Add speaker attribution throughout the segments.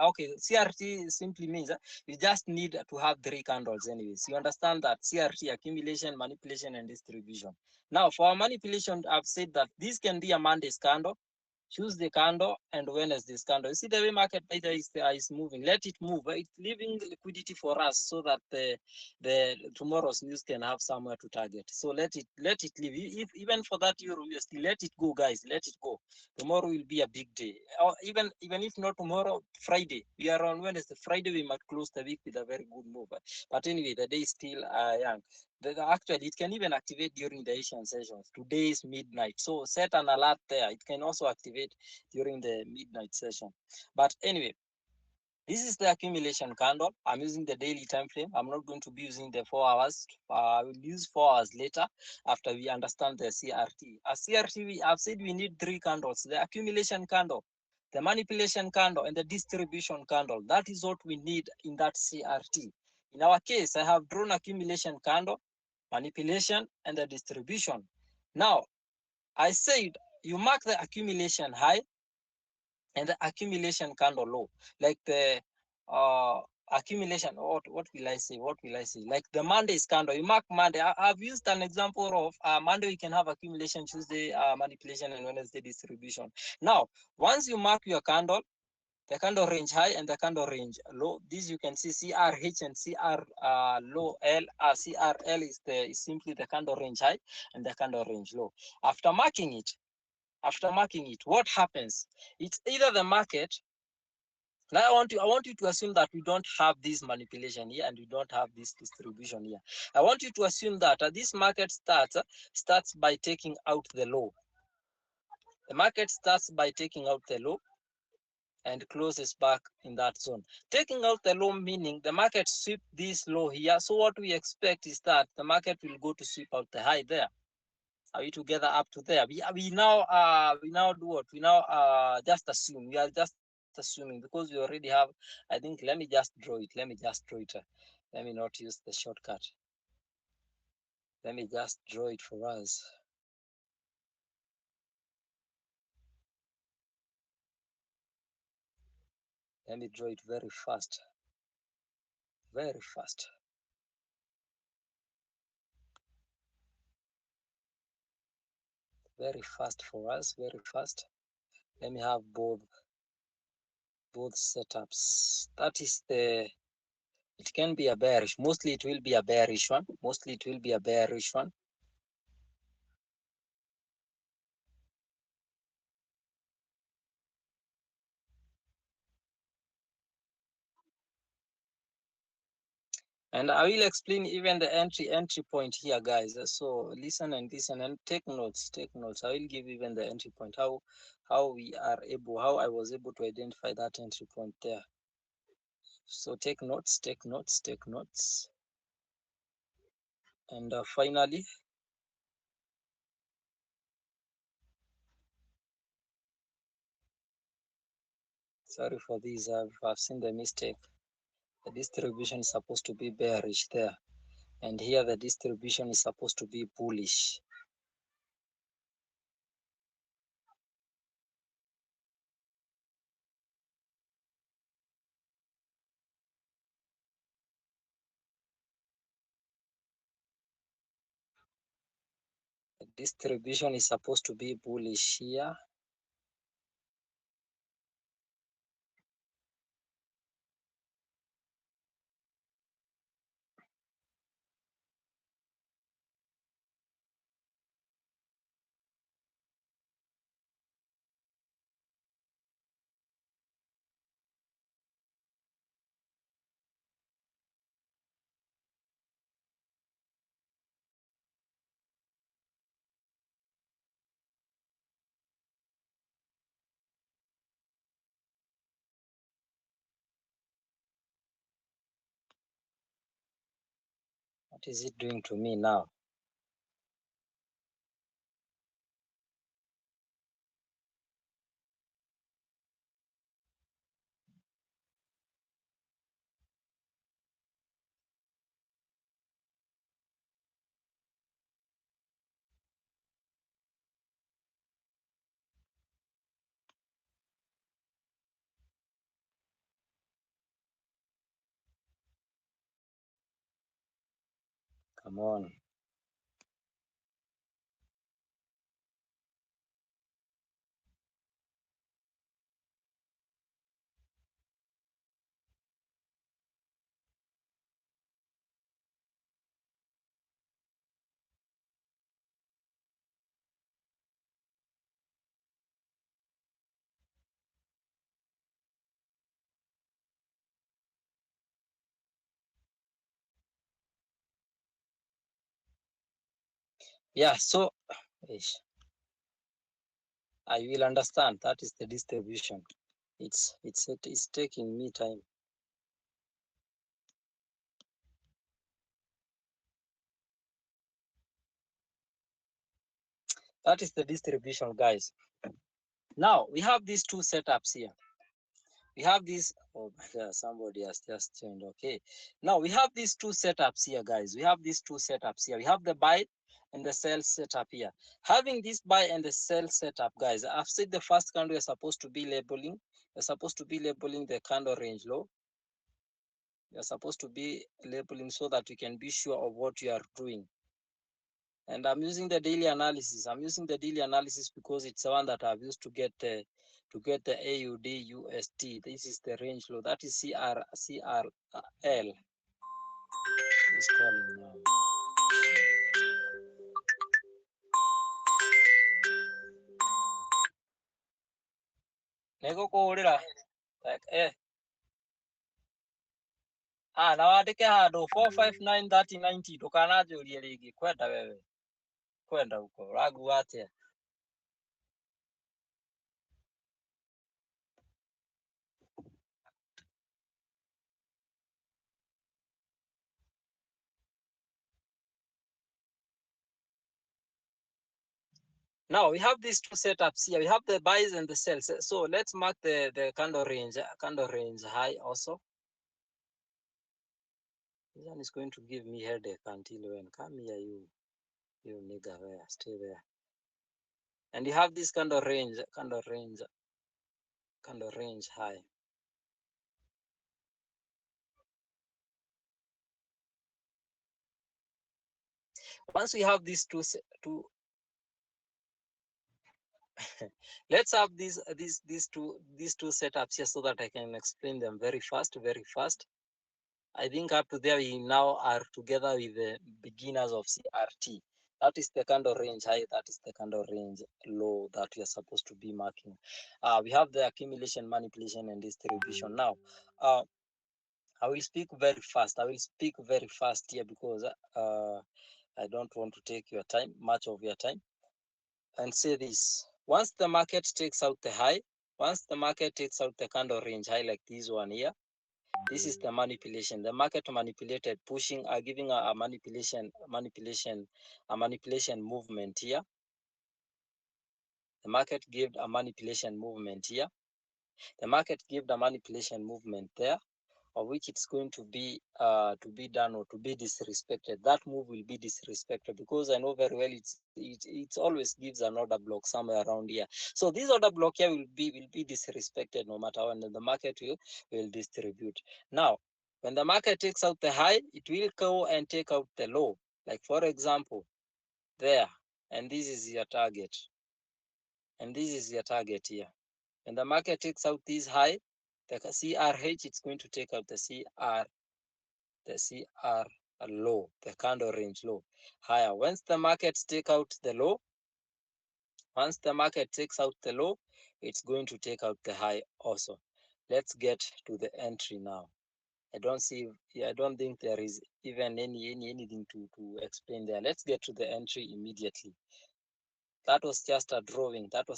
Speaker 1: okay, CRT simply means you just need to have three candles anyways. You understand that CRT, accumulation, manipulation, and distribution. Now, for manipulation, I've said that this can be a Monday's candle, Tuesday candle, and Wednesday's candle. You see the way market data is moving. Let it move. It's leaving liquidity for us so that the tomorrow's news can have somewhere to target. So let it leave. If even for that Euro USD, let it go, guys. Let it go. Tomorrow will be a big day. Or even if not tomorrow, Friday. We are on Wednesday. Friday we might close the week with a very good move. But anyway, the day is still young. Actually, it can even activate during the Asian sessions. Today is midnight. So set an alert there. It can also activate during the midnight session. But anyway, this is the accumulation candle. I'm using the daily time frame. I'm not going to be using the 4 hours. I will use 4 hours later after we understand the CRT. A CRT, I've said we need three candles: the accumulation candle, the manipulation candle, and the distribution candle. That is what we need in that CRT. In our case, I have drawn accumulation candle, manipulation, and the distribution. Now, I said you mark the accumulation high and the accumulation candle low, like the uh, accumulation. What will I say? What will I say? Like the Monday's candle. You mark Monday. I've used an example of Monday. We can have accumulation, Tuesday manipulation, and Wednesday distribution. Now, once you mark your candle, the candle range high and the candle range low. This you can see CRH and CR low L. CRL is simply the candle range high and the candle range low. After marking it, what happens? It's either the market. Now I want you to assume that we don't have this manipulation here and we don't have this distribution here. I want you to assume that this market starts by taking out the low. The market starts by taking out the low and closes back in that zone. Taking out the low meaning the market sweep this low here. So what we expect is that the market will go to sweep out the high there. Are we together up to there? We now do what? We now just assume. We are just assuming because we already have. I think let me just draw it. Let me not use the shortcut. Let me just draw it for us. Let me draw it very fast. Very fast. Very fast for us. Very fast. Let me have both setups. That is the. It can be a bearish. Mostly it will be a bearish one. And I will explain even the entry point here, guys. So listen and take notes. I will give even the entry point, how I was able to identify that entry point there. So take notes. And finally, sorry for this, I've seen the mistake. The distribution is supposed to be bearish there. And here the distribution is supposed to be bullish. The distribution is supposed to be bullish here. What is it doing to me now? Come on. Yeah, so I will understand. That is the distribution. It's taking me time. That is the distribution, guys. Now we have these two setups here. We have this. Oh my God, somebody has just joined. Okay. Now we have these two setups here, guys. We have these two setups here. We have the buy and the sell setup here. Having this buy and the sell setup, guys, I've said the first candle you're supposed to be labeling. You're supposed to be labeling the candle range low. You're supposed to be labeling so that you can be sure of what you are doing. And I'm using the daily analysis. I'm using the daily analysis because it's the one that I've used to get the AUD UST. This is the range low. That is CRL. It's calling now. Nego kuurira like na wandike handu 459 30 90 ndukananjũrie rĩngĩ kwenda wewe kwenda huko ũrangua atĩa. Now we have these two setups here. We have the buys and the sells. So let's mark the candle range high also. This one is going to give me headache until when. Come here, you nigga, where? Stay there. And you have this candle range high. Once we have these two let's have these two setups here so that I can explain them very fast. I think up to there we now are together with the beginners of CRT. That is the candle range high, that is the candle range low that we are supposed to be marking. We have the accumulation, manipulation, and distribution. Now, I will speak very fast. Here because I don't want to take much of your time, and say this. Once the market takes out the high, once the market takes out the candle range high like this one here, this is the manipulation. The market manipulated, pushing, giving a manipulation movement here. The market gave a manipulation movement here. The market gave the manipulation movement there, of which it's going to be done or to be disrespected. That move will be disrespected because I know very well it always gives an order block somewhere around here. So this order block here will be disrespected no matter when the market will distribute. Now, when the market takes out the high, it will go and take out the low. Like for example, there, and this is your target. And this is your target here. When the market takes out this high, the CRH, it's going to take out the CR low, the candle range low, higher. Once the market take out the low, it's going to take out the high also. Let's get to the entry now. I don't think there is even anything to explain there. Let's get to the entry immediately. That was just a drawing. For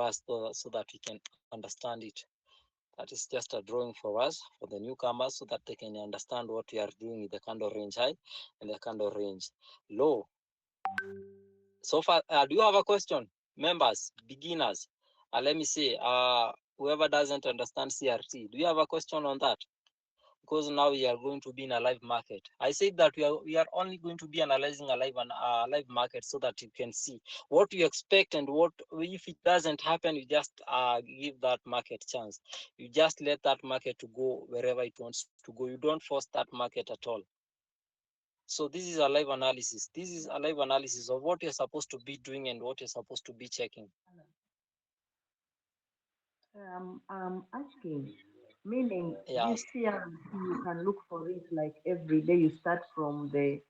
Speaker 1: us so that we can understand it. That is just a drawing for us, for the newcomers, so that they can understand what we are doing with the candle range high and the candle range low. So far, do you have a question? Members, beginners, let me see, whoever doesn't understand CRT, do you have a question on that? Because now we are going to be in a live market. I said that we are only going to be analyzing a live market so that you can see what you expect and what, if it doesn't happen, you just give that market chance. You just let that market to go wherever it wants to go. You don't force that market at all. So this is a live analysis. This is a live analysis of what you're supposed to be doing and what you're supposed to be checking.
Speaker 2: I'm asking, meaning this
Speaker 1: Yes.
Speaker 2: CRT, you can look for it like every day. You start from the